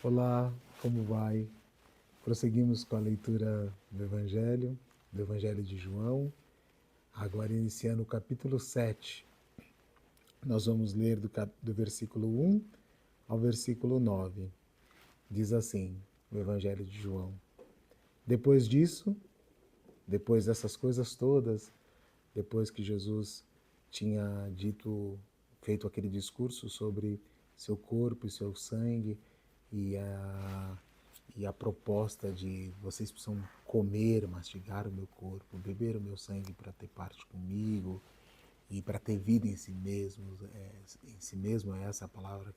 Olá, como vai? Prosseguimos com a leitura do Evangelho de João, agora iniciando o capítulo 7. Nós vamos ler do versículo 1 ao versículo 9. Diz assim, o Evangelho de João. Depois disso, depois dessas coisas todas, depois que Jesus tinha feito aquele discurso sobre seu corpo e seu sangue e a proposta de vocês precisam comer, mastigar o meu corpo, beber o meu sangue para ter parte comigo e para ter vida em si mesmo. Em si mesmo é essa a palavra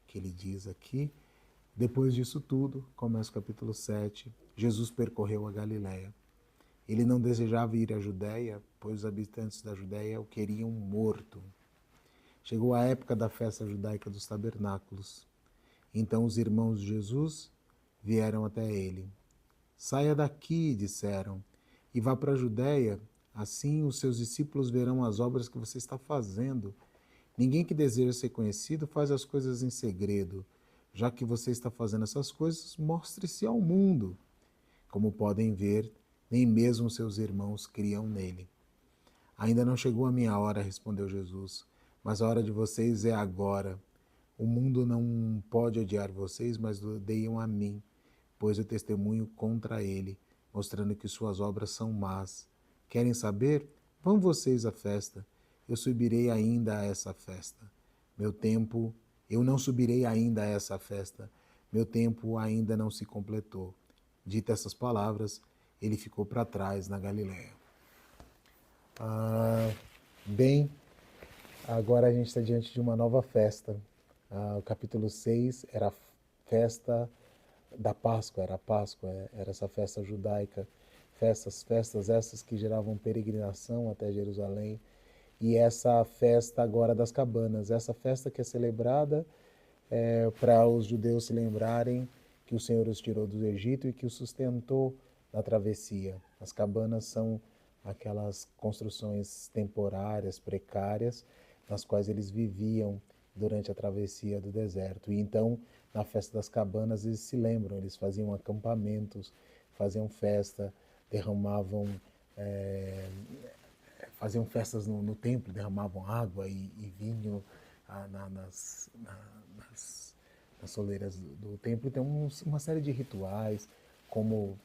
que ele diz aqui. Depois disso tudo, começa o capítulo 7, Jesus percorreu a Galiléia. Ele não desejava ir à Judéia, pois os habitantes da Judéia o queriam morto. Chegou a época da festa judaica dos tabernáculos. Então os irmãos de Jesus vieram até ele. Saia daqui, disseram, e vá para a Judéia, assim os seus discípulos verão as obras que você está fazendo. Ninguém que deseja ser conhecido faz as coisas em segredo. Já que você está fazendo essas coisas, mostre-se ao mundo. Como podem ver, nem mesmo seus irmãos criam nele. Ainda não chegou a minha hora, respondeu Jesus, mas a hora de vocês é agora. O mundo não pode odiar vocês, mas odeiam a mim, pois eu testemunho contra ele, mostrando que suas obras são más. Querem saber? Vão vocês à festa. Eu subirei ainda a essa festa. Eu não subirei ainda a essa festa. Meu tempo ainda não se completou. Dita essas palavras, ele ficou para trás na Galiléia. Bem, agora a gente está diante de uma nova festa. O capítulo 6 era a festa da Páscoa, era essa festa judaica, festas essas que geravam peregrinação até Jerusalém, e essa festa agora das cabanas, essa festa que é celebrada para os judeus se lembrarem que o Senhor os tirou do Egito e que os sustentou na travessia. As cabanas são aquelas construções temporárias, precárias, nas quais eles viviam durante a travessia do deserto. E então, na festa das cabanas, eles se lembram, eles faziam acampamentos, faziam festa, derramavam, faziam festas no templo, derramavam água e vinho nas, nas soleiras do templo. Então, uma série de rituais, como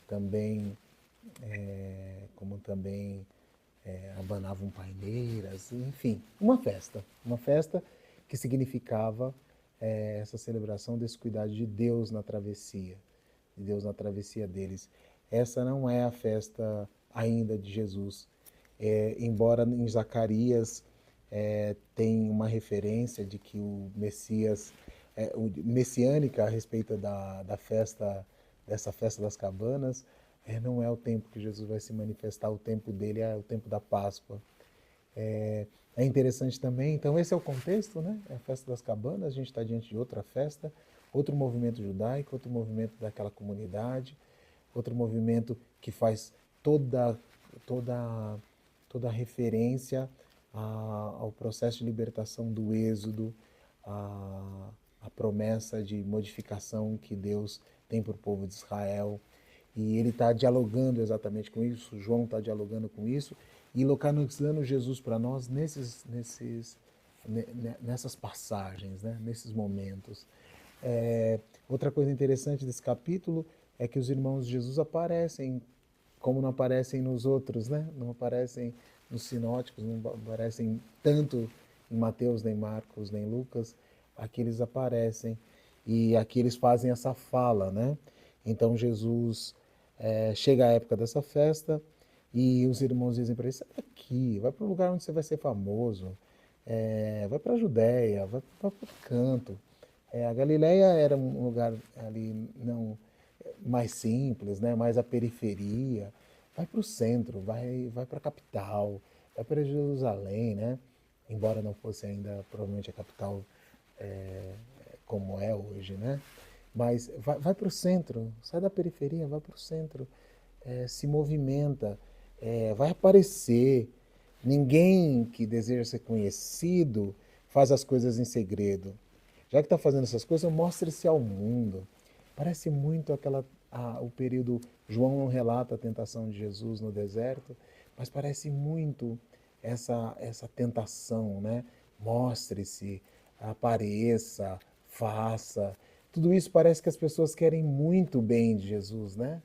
também, abanavam paineiras, enfim, uma festa que significava essa celebração desse cuidado de Deus na travessia, de Deus na travessia deles. Essa não é a festa ainda de Jesus, embora em Zacarias tem uma referência de que o Messias, messiânica a respeito da festa, dessa festa das cabanas, não é o tempo que Jesus vai se manifestar, o tempo dele é o tempo da Páscoa. É interessante também, então esse é o contexto, né? É a festa das cabanas, a gente está diante de outra festa, outro movimento judaico, outro movimento daquela comunidade, outro movimento que faz toda, toda referência ao processo de libertação do Êxodo, a promessa de modificação que Deus tem para o povo de Israel. E ele está dialogando exatamente com isso, João está dialogando com isso, e localizando Jesus para nós nessas passagens, né? Nesses momentos. Outra coisa interessante desse capítulo é que os irmãos de Jesus aparecem como não aparecem nos outros, né? Não aparecem nos sinóticos, não aparecem tanto em Mateus, nem Marcos, nem Lucas. Aqui eles aparecem e aqui eles fazem essa fala, né? Então Jesus chega a época dessa festa e os irmãos dizem para ele: sai daqui, vai para o lugar onde você vai ser famoso, vai para a Judéia, vai para o canto. A Galileia era um lugar ali não mais simples, né? Mais a periferia. Vai para o centro, vai para a capital, vai para Jerusalém, né? Embora não fosse ainda provavelmente a capital como é hoje, né? Mas vai para o centro, sai da periferia, vai para o centro, se movimenta, vai aparecer. Ninguém que deseja ser conhecido faz as coisas em segredo. Já que está fazendo essas coisas, mostre-se ao mundo. Parece muito o período, João não relata a tentação de Jesus no deserto, mas parece muito essa tentação, né? Mostre-se, apareça, faça. Tudo isso parece que as pessoas querem muito bem de Jesus, né?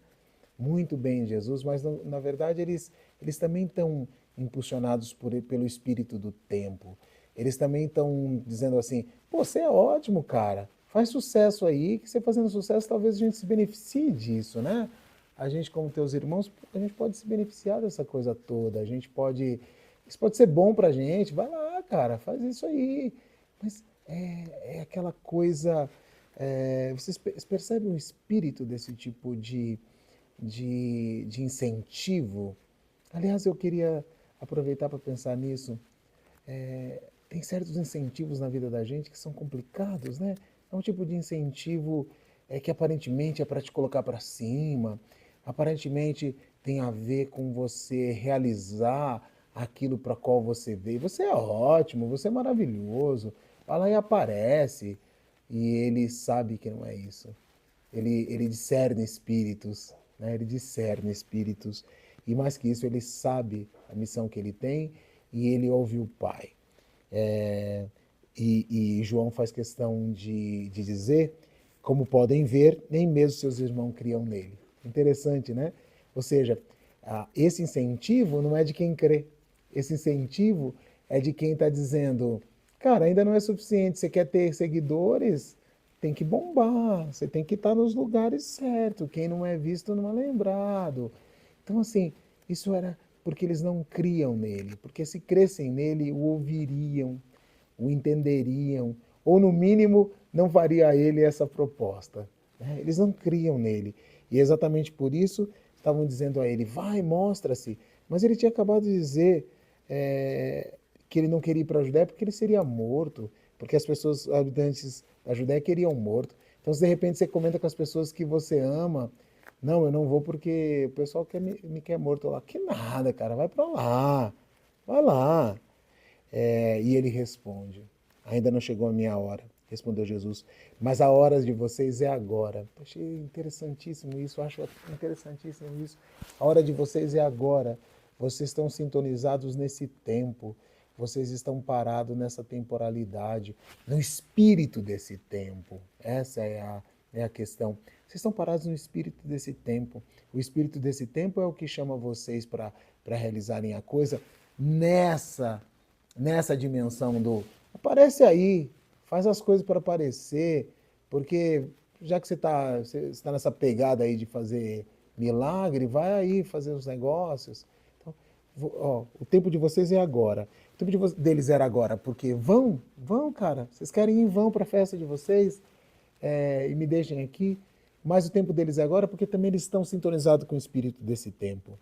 Muito bem de Jesus, mas na verdade eles também estão impulsionados pelo espírito do tempo. Eles também estão dizendo assim: pô, você é ótimo, cara, faz sucesso aí, que você fazendo sucesso talvez a gente se beneficie disso, né? A gente, como teus irmãos, a gente pode se beneficiar dessa coisa toda, a gente pode. Isso pode ser bom pra gente, vai lá, cara, faz isso aí. Mas é aquela coisa. Vocês percebem o espírito desse tipo de incentivo? Aliás, eu queria aproveitar para pensar nisso. Tem certos incentivos na vida da gente que são complicados, né? É um tipo de incentivo que aparentemente é para te colocar para cima, aparentemente tem a ver com você realizar aquilo para qual você veio. Você é ótimo, você é maravilhoso. Vai lá e aparece. E ele sabe que não é isso. Ele discerne espíritos, né? Ele discerne espíritos. E mais que isso, ele sabe a missão que ele tem e ele ouve o Pai. É, e João faz questão de dizer, como podem ver, nem mesmo seus irmãos criam nele. Interessante, né? Ou seja, esse incentivo não é de quem crê. Esse incentivo é de quem está dizendo, cara, ainda não é suficiente, você quer ter seguidores, tem que bombar, você tem que estar nos lugares certos, quem não é visto não é lembrado. Então, assim, isso era porque eles não criam nele, porque se crescem nele, o ouviriam, o entenderiam, ou no mínimo não faria a ele essa proposta. Eles não criam nele. E exatamente por isso estavam dizendo a ele, vai, mostra-se. Mas ele tinha acabado de dizer que ele não queria ir para a Judéia porque ele seria morto, porque as pessoas, habitantes da Judéia, queriam morto. Então, se de repente você comenta com as pessoas que você ama, não, eu não vou porque o pessoal me quer morto lá. Que nada, cara, vai para lá, vai lá. E ele responde: ainda não chegou a minha hora, respondeu Jesus, mas a hora de vocês é agora. Achei interessantíssimo isso, acho interessantíssimo isso. A hora de vocês é agora. Vocês estão sintonizados nesse tempo, vocês estão parados nessa temporalidade, no espírito desse tempo. Essa é a questão. Vocês estão parados no espírito desse tempo. O espírito desse tempo é o que chama vocês para realizarem a coisa nessa dimensão do aparece aí, faz as coisas para aparecer, porque já que você tá nessa pegada aí de fazer milagre, vai aí fazer os negócios. Então, ó, o tempo de vocês é agora. O tempo deles era agora, porque vão, cara. Vocês querem ir, vão para a festa de vocês e me deixem aqui. Mas o tempo deles é agora, porque também eles estão sintonizados com o espírito desse tempo.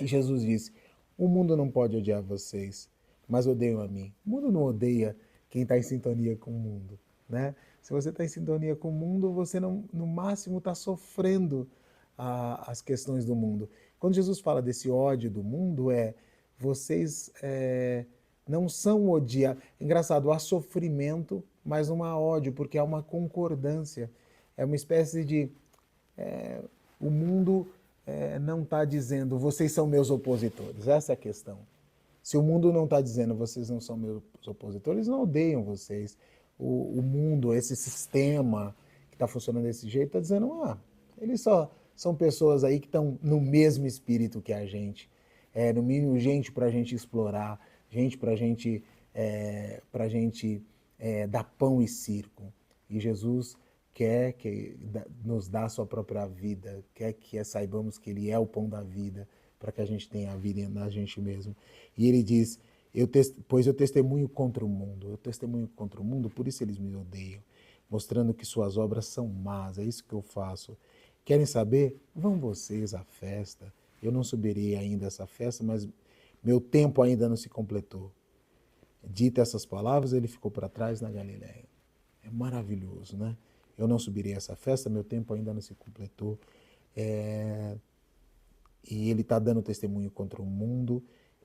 E Jesus disse: o mundo não pode odiar vocês, mas odeiam a mim. O mundo não odeia quem está em sintonia com o mundo, né? Se você está em sintonia com o mundo, você não, no máximo está sofrendo as questões do mundo. Quando Jesus fala desse ódio do mundo, vocês não são odiados. Engraçado, há sofrimento, mas não há ódio, porque há uma concordância. É uma espécie de o mundo não está dizendo vocês são meus opositores. Essa é a questão. Se o mundo não está dizendo vocês não são meus opositores, não odeiam vocês. O mundo, esse sistema que está funcionando desse jeito, está dizendo, eles só são pessoas aí que estão no mesmo espírito que a gente. No mínimo, gente para a gente explorar, gente para a gente dar pão e circo. E Jesus quer que nos dá a sua própria vida, quer que saibamos que Ele é o pão da vida, para que a gente tenha a vida na gente mesmo. E Ele diz, pois eu testemunho contra o mundo, eu testemunho contra o mundo, por isso eles me odeiam, mostrando que suas obras são más, é isso que eu faço. Querem saber? Vão vocês à festa. Eu não subirei ainda a essa festa, mas meu tempo ainda não se completou. Dita essas palavras, ele ficou para trás na Galiléia. É maravilhoso, né? Eu não subirei a essa festa, meu tempo ainda não se completou. E ele está dando testemunho contra o mundo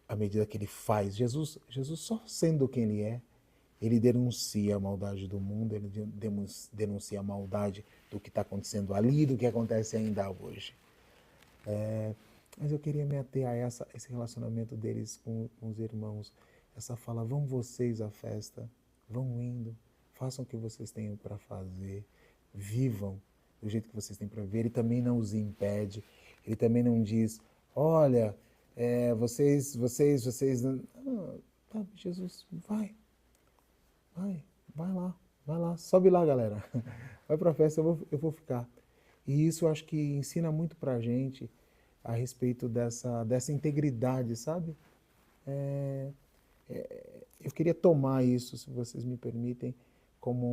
à medida que ele faz. Jesus só sendo quem ele é, ele denuncia a maldade do mundo, ele denuncia a maldade do que está acontecendo ali, do que acontece ainda hoje. Mas eu queria me ater a esse relacionamento deles com os irmãos. Essa fala, vão vocês à festa, vão indo, façam o que vocês têm para fazer, vivam do jeito que vocês têm para ver. Ele também não os impede, ele também não diz, olha, vocês... Ah, tá, Jesus, vai lá, sobe lá, galera. Vai para a festa, eu vou ficar. E isso eu acho que ensina muito para a gente a respeito dessa integridade, sabe? Eu queria tomar isso, se vocês me permitem, como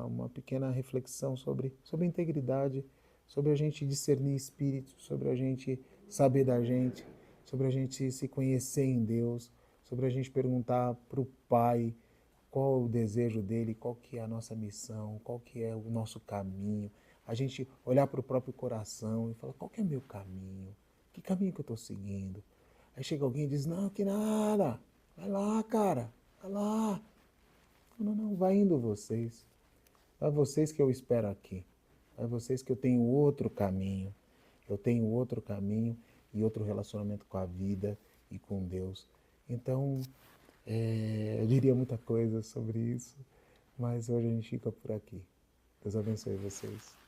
uma pequena reflexão sobre integridade, sobre a gente discernir espírito, sobre a gente saber da gente, sobre a gente se conhecer em Deus, sobre a gente perguntar para o Pai qual o desejo dele, qual que é a nossa missão, qual que é o nosso caminho. A gente olhar para o próprio coração e falar, qual que é o meu caminho? Que caminho que eu estou seguindo? Aí chega alguém e diz, não, que nada. Vai lá, cara. Vai lá. Não, vai indo vocês. Vai vocês que eu espero aqui. Vai vocês que eu tenho outro caminho. Eu tenho outro caminho e outro relacionamento com a vida e com Deus. Então, eu diria muita coisa sobre isso, mas hoje a gente fica por aqui. Deus abençoe vocês.